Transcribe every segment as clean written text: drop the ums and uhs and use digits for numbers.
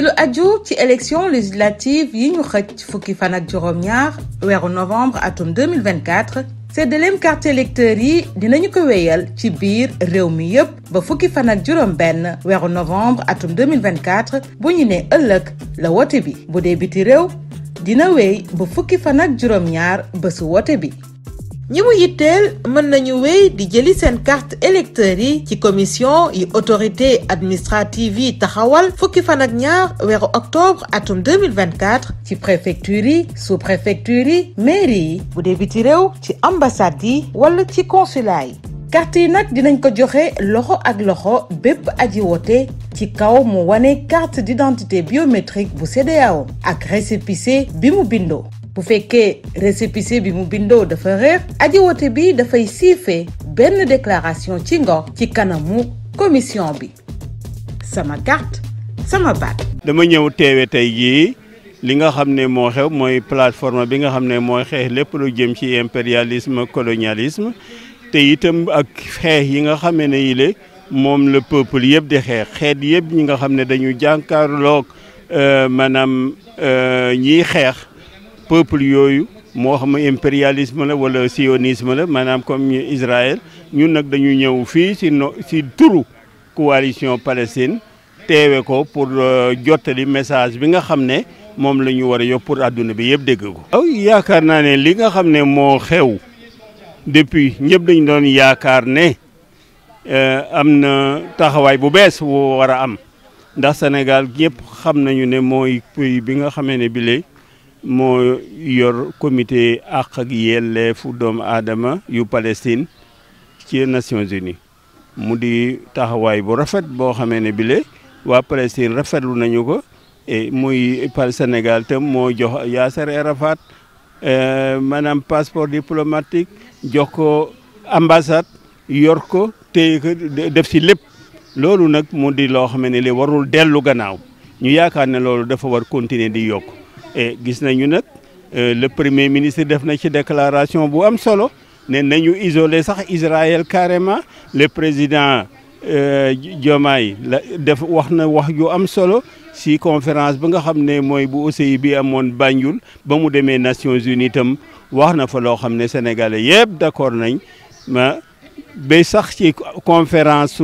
lu aju ci élection législative yi ñu xëcc fukki fan ak juróom-ñaar weeru novembre atum 2024 séddaleem carte électeur yi dinañu ko wéyal ci biir réew mi yépp ba fukki fan ak juróom-benn weeru novembre atum 2024 bu ñu ne ëllëg la wote bi bu dee biti réew dina wéy ba fukki fan ak juróom-ñaar bésu wote bi. ñi mu yitteel mën nañu wéy di jëli seen carte électeur yi ci commission yi autorité administrative yi taxawal fukki fan ak ñaar weeru octobre atum 2024 ci préfecture yi sous préfecture yi mairie yi bu dee biti réew ci ambassade yi wala ci consulat yi. carte yi nag dinañ ko joxe loxo ak loxo bépp aji wote ci kaw mu wane carte d'identité biométrique bu CEDEAO ak récépissé bi mu bindoo. bu fekkee récépissé bi mu bindoo dafa réer aji wote bi dafay siife benn déclaration ci ngor ci kanamu commission bi. sama carte sama baat. dama ñëw teewe tey jii li nga xam ne moo xew mooy plateforme bi nga xam ne mooy xeex lépp lu jëm ci impérialisme colonialisme te itam ak xeex yi nga xamee ne yile moom le peuple yëpp di xeex xeet yëpp ñi nga xam ne dañu jànkaarloog maanaam ñiy xeex. peuple yooyu moo xam impérialisme la wala sionisme la maanaam comme Israël ñun nag dañu ñëw fii si turu coalition Palestine teewe ko pour jottali message bi nga xam ne moom la ñu war a yóbbu pour adduna bi yëpp dégg ko. waaw yaakaar naa ne li nga xam ne moo xew depuis ñëpp dañu doon yaakaar ne am na taxawaay bu bees woo war a am ndax Sénégal ñëpp xam nañu ne mooy pays bi nga xamee ne bile. moo yor comité àq ak yelleefu doomu aadama yu Palestine ci Nations Unies mu di taxawaay bu rafet boo xamee ne bile waa Palestine rafetlu nañu ko et muy par Sénégal tam moo jox Yasser Arafat maanaam passeport diplomatique jox ko ambassade yor ko téye ko def si lépp loolu nag mu di loo xamee ne li warul dellu gannaaw ñu yaakaar ne loolu dafa war continuer di yokk. et gis nañu nag le premier ministre def na ci déclaration bu am solo ne nañu isolé sax Israël carrément le président Diomaye la def wax na wax yu am solo si conférence ba nga xam ne mooy bu OCI bi amoon Banjul ba mu demee Nations Unies itam wax na fa loo xam ne sénégalais yëpp d'accord nañ ma ba sax ci conférence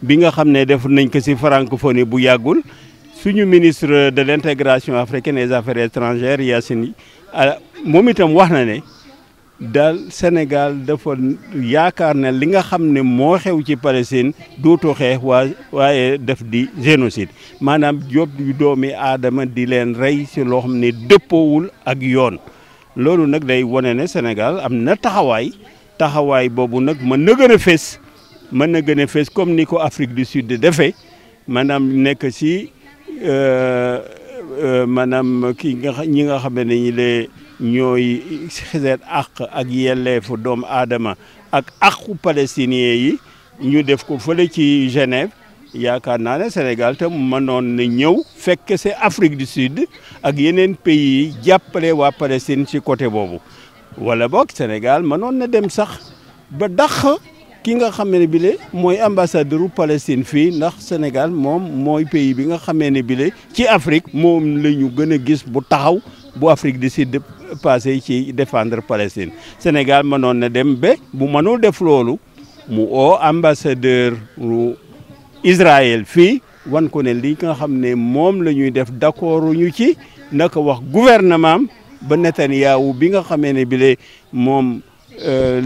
bi nga xam ne def nañ ko si francophonie bu yàggul. suñu ministre de l'intégration africaine et des affaires étrangères Yacine moom itam wax na ne daal Sénégal dafa yaakaar ne li nga xam ne moo xew ci Palestine dootu xeex waaye def di génocide maanaam job yu doomi aadama di leen rey si loo xam ne dëppoowul ak yoon loolu nag day wane ne Sénégal am na taxawaay boobu nag mën na gën a fés comme ni ko Afrique du Sud defee maanaam nekk si maanaam ñi nga xam ne ñi le ñooy seet àq ak yelleefu doomu aadama ak àqu palestinien yi ñu def ko fële ci Genève yaakaar naa ne Sénégal te mënoon na ñëw fekk c'est Afrique du Sud ak yeneen pays yi jàppale waa Palestine ci côté boobu wala boog Sénégal mënoon na dem sax ba dàq ki nga xam ne bile mooy ambassadeur u Palestine fii ndax Sénégal moom mooy pays bi nga xamee ne bile ci Afrique moom la ñu gën a gis bu taxaw bu Afrique du Sud passé ci défendre Palestine Sénégal mënoon na dem ba bu mënul def loolu mu oo ambassadeur u Israël fii wan ko ne li nga xam ne moom la ñuy def d'accord ñu ci naka wax gouvernement ba Netanyahu bi nga xamee ne bile moom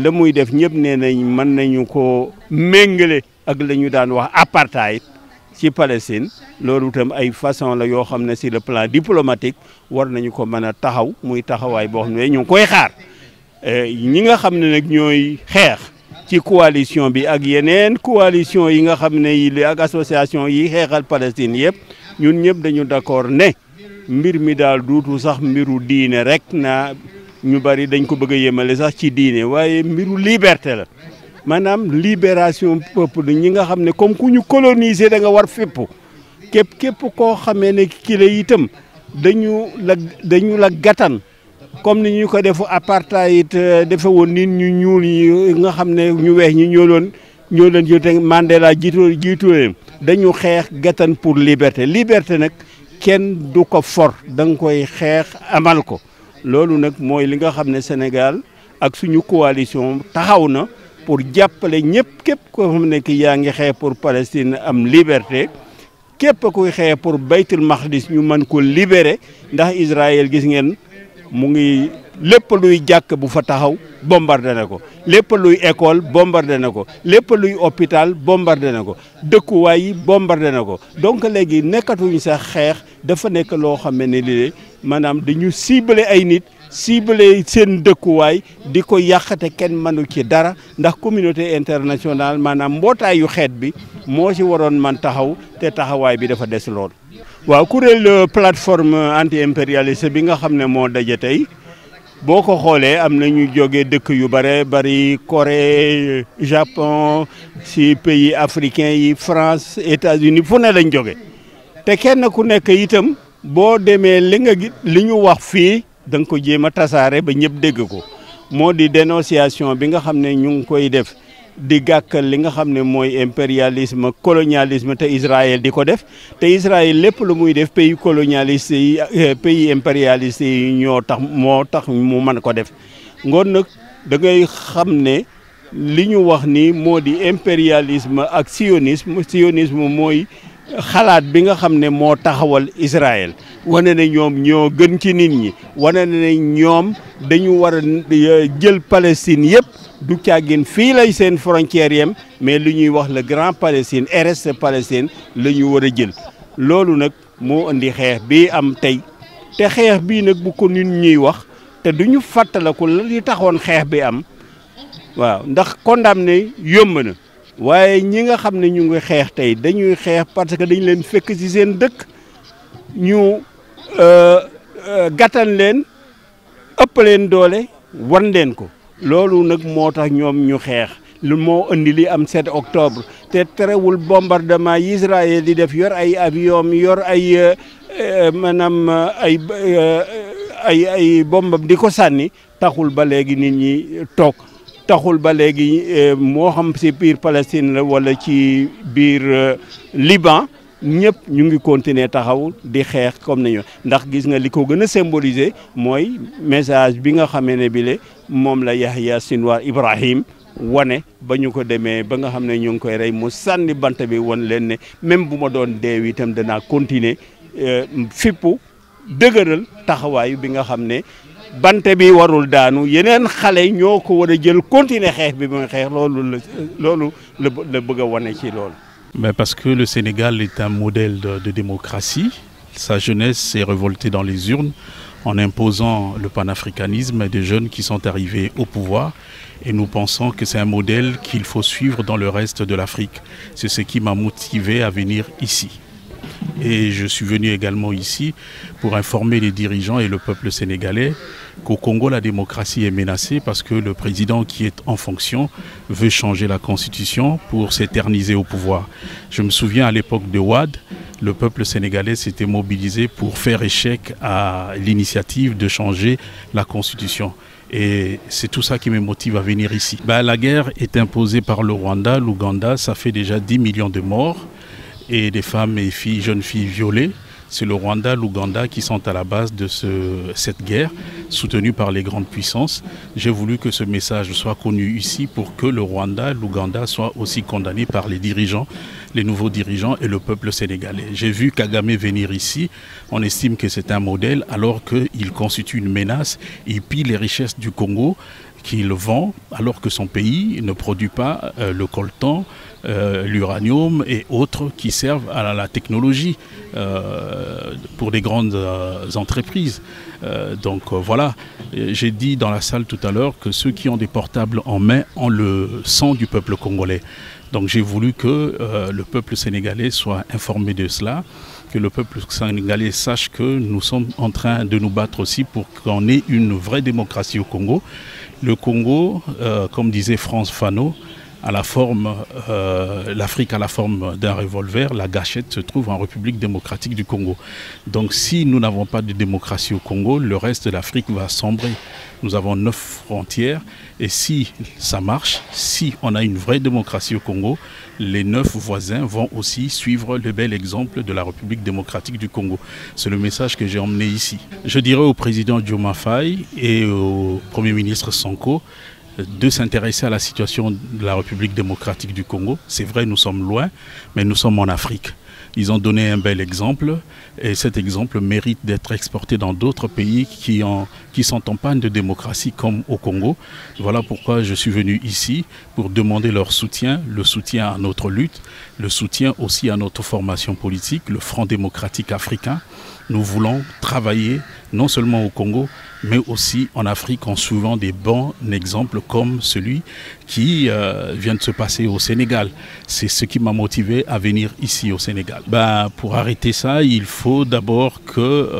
la muy def ñëpp nee nañ mën nañu ko méngale ak la ñu daan wax apartheid ci Palestine loolu itam ay façon la yoo xam ne sur le plan diplomatique war nañu ko mën a taxaw muy taxawaay boo xam ne ñu ngi koy xaar ñi nga xam ne nag ñooy xeex ci coalition bi ak yeneen coalition yi nga xam ne yi ak association yi xeexal Palestine yëpp ñun ñëpp dañu d'accord ne mbir mi daal duutu sax mbiru diine rek na ñu bari dañ ko bëgg a yemale sax ci diine waaye mbiru liberté la maanaam libération peuple ñi nga xam ne comme ku ñu coloniser da nga war fépp képp koo xamee ne ki la itam dañu la gàttan comme ni ñu ko defu apartheid defe woon nit ñu ñuul yi nga xam ne ñu weex ñi ñoo leen jiite Mandela jiitu leen dañu xeex gàttan pour liberté nag kenn du ko for da nga koy xeex amal ko loolu nag mooy li nga xam ne Sénégal ak suñu coalition taxaw na pour jàppale ñëpp képp koo xam ne ki yaa ngi xeex pour Palestine am liberté képp kuy xeex pour baytul maqdis ñu mën ko libérer ndax Israël gis ngeen mu ngi lépp luy jàkk bu fa taxaw bombardé na ko lépp luy école bombardé na ko lépp luy hôpital bombardé na ko dëkkuwaay yi bombardé na ko donc léegi nekkatuñ sax xeex dafa nekk loo xam ne lii maanaam dañu ciblé ay nit ciblé seen dëkkuwaay di ko yàqate kenn mënu ci dara ndax communauté internationale maanaam mbootaayu xeet bi moo ci waroon man taxaw te taxawaay bi dafa des lool. waaw kuréel plateforme anti impérialiste bi nga xam ne moo daje tey boo ko xoolee am na ñu jógee dëkk yu bare bari Corée Japon ci pays africains yi France États-Unis fu ne lañ jóge te kenn ku nekk itam boo demee li ñu wax fii da nga ko jéem a tasaare ba ñëpp dégg ko moo di dénonciation bi nga xam ne ñu ngi koy def di gàkkal li nga xam ne mooy impérialisme colonialisme te Israël di ko def te Israël lépp lu muy def pays colonialiste yi pays impérialiste yi moo tax mu mën ko def ngoon nag da ngay xam ne li ñu wax ni moo di impérialisme ak sionisme mooy xalaat bi nga xam ne moo taxawal Israël wane ne ñoom ñoo gën ci nit ñi wane ne ñoom dañu war a jël Palestine yëpp du càggin fii lay seen frontière yem mais lu ñuy wax le grand Palestine RS Palestine la ñu war a jël loolu nag moo indi xeex bi am tey te xeex bii nag bu ko nit ñuy wax te duñu fàttaliku la li taxoon xeex bi am waaw ndax condamné yomb na waaye ñi nga xam ne ñu ngi xeex tey dañuy xeex parce que dañ leen fekk ci seen dëkk ñu gàttan leen ëpp leen doole wan leen ko loolu nag moo tax ñoom ñu xeex lu moo indi li am 7 octobre te terewul bombardement yi Israël di def yor ay avion yor ay maanaam ay bombam di ko sànni taxul ba léegi nit ñi toog taxul ba léegi moo xam ci biir Palestine la wala ci biir Liban ñëpp ñu ngi continuer taxaw di xeex comme nañu ndax gis nga li ko gën a symboliser mooy message bi nga xamee ne bile moom la Yahya Sinwar Ibrahim wane ba ñu ko demee ba nga xam ne ñu ngi koy rey mu sànni bant bi wan leen ne même bu ma doon deew itam danaa continuer fippu dëgëral taxawaayu bi nga xam ne bante bi warul daanu yeneen xale ñoo ko war a jël continuer xeex bi mooy xeex loolu la bëgg a wane ci loolu. Mais parce que le Sénégal est un modèle de démocratie, sa jeunesse s'est révoltée dans les urnes en imposant le panafricanisme des jeunes qui sont arrivés au pouvoir. Et nous pensons que c'est un modèle qu'il faut suivre dans le reste de l'Afrique. C'est ce qui m'a motivé à venir ici. Et je suis venu également ici pour informer les dirigeants et le peuple sénégalais qu'au Congo, la démocratie est menacée parce que le président qui est en fonction veut changer la constitution pour s'éterniser au pouvoir. Je me souviens à l'époque de Wade, le peuple sénégalais s'était mobilisé pour faire échec à l'initiative de changer la constitution. Et c'est tout ça qui me motive à venir ici. La guerre est imposée par le Rwanda, l'Ouganda, ça fait déjà 10 millions de morts. Et des femmes et filles, jeunes filles violées. C'est le Rwanda, l'Ouganda qui sont à la base de cette guerre, soutenue par les grandes puissances. J'ai voulu que ce message soit connu ici pour que le Rwanda, l'Ouganda soient aussi condamnés par les dirigeants, les nouveaux dirigeants et le peuple sénégalais. J'ai vu Kagame venir ici. On estime que c'est un modèle alors qu'il constitue une menace. Il pille les richesses du Congo qu'il vend alors que son pays ne produit pas le coltan, l'uranium et autres qui servent à la technologie pour des grandes entreprises. Voilà, j'ai dit dans la salle tout à l'heure que ceux qui ont des portables en main ont le sang du peuple congolais. Donc j'ai voulu que le peuple sénégalais soit informé de cela, que le peuple sénégalais sache que nous sommes en train de nous battre aussi pour qu'on ait une vraie démocratie au Congo. Le Congo, comme disait France Fanon, à la forme, l'Afrique à la forme d'un revolver, la gâchette se trouve en République démocratique du Congo. Donc si nous n'avons pas de démocratie au Congo, le reste de l'Afrique va sombrer. Nous avons 9 frontières et si ça marche, si on a une vraie démocratie au Congo, les 9 voisins vont aussi suivre le bel exemple de la République démocratique du Congo. C'est le message que j'ai emmené ici. Je dirais au président Diomaye Faye et au Premier ministre Sonko de s'intéresser à la situation de la République démocratique du Congo. C'est vrai, nous sommes loin, mais nous sommes en Afrique. Ils ont donné un bel exemple et cet exemple mérite d'être exporté dans d'autres pays qui sont en panne de démocratie comme au Congo. Voilà pourquoi je suis venu ici pour demander leur soutien, le soutien à notre lutte, le soutien aussi à notre formation politique, le Front démocratique africain. Nous voulons travailler non seulement au Congo, mais aussi en Afrique en suivant des bons exemples comme celui qui vient de se passer au Sénégal. C'est ce qui m'a motivé à venir ici au Sénégal. Pour arrêter ça, il faut d'abord que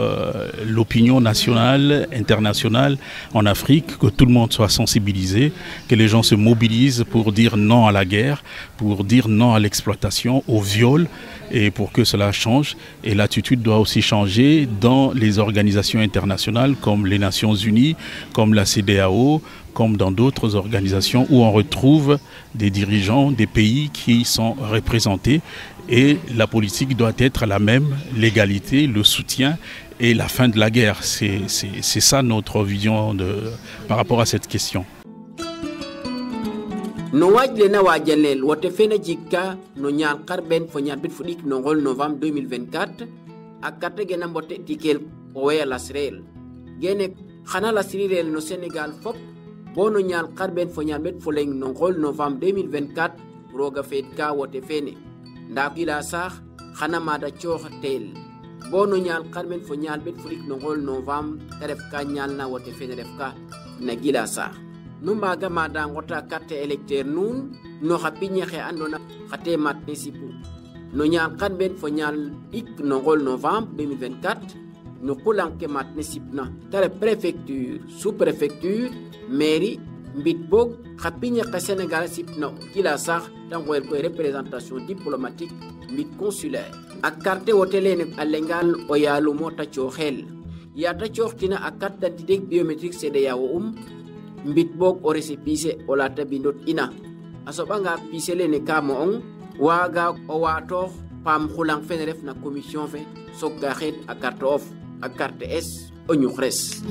l'opinion nationale, internationale en Afrique, que tout le monde soit sensibilisé, que les gens se mobilisent pour dire non à la guerre, pour dire non à l'exploitation, au viol, et pour que cela change. Et l'attitude doit aussi changer dans les organisations internationales comme les Nations Unies, comme la CEDEAO, comme dans d'autres organisations où on retrouve des dirigeants des pays qui sont représentés. Et la politique doit être la même, l'égalité, le soutien et la fin de la guerre. C'est ça notre vision par rapport à cette question. No wajle na wajalel wote fena jikka no nyal karben fo nyal bit fudik no gol novembre 2024 akate gena mbote tikel oya lasrel gene khana lasrel no Sénégal fop bono nyal karben fo nyal bit fuleng no gol novembre 2024 roga fet ka wote fene nda kila sax khana mada chox tel bono nyal karben fo nyal bit fudik no gol novembre teref ka nyal na wote fene ref ka na gila sax numbaga mada ngota carte électeur nun no xapinyexe andona xate matne sipu no nyal kan ben fo nyal ik no gol novembre 2024 no kulanke matne sipna tare préfecture sous-préfecture mairie mbit bog xapinyexe Sénégal sipna kila sax tangoel ko représentation diplomatique mbit consulaire ak carte wotelene alengal o yalu mota choxel ya ta choxtina ak carte d'identité biométrique CEDEAO mbit bog o récépissé o lata bindot ina asobanga pisele ne kamo on waga o wato pam khulang fen ref na commission fe sokga xet a carte of a carte S o ñu xres